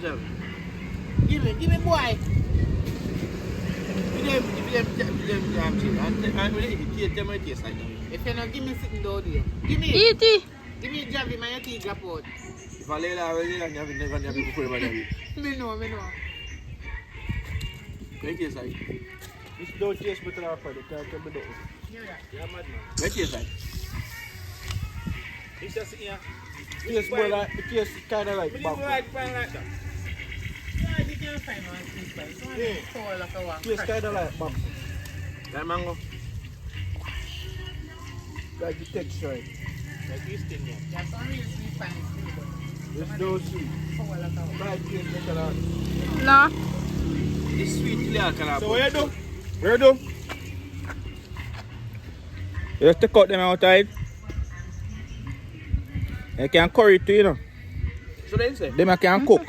jam. Give me boy. Give them jam chill. And when you eat them, it tastes like that. If you not give me sitting down there. Give me. Eat it. Give me jam in my teeth drop out. If I lay down, you never before about that. Me know. It tastes like. This don't taste better than our friend. Can't tell me nothing. Yeah, madman. It tastes like. It's just here. Tastes more like, it tastes kind of like bamboo. Like that. Yeah, you can't find one sweet spice. Yeah. Tastes kind of like bamboo. That mango. Like the texture. Like this thing here. Yeah, some real sweet spice. It's no sweet. Like taste better than. No. It's sweet little kind of. So what you do? What you do? You just take out them outside. You can curry it too, you know. So then say. Them I can cook.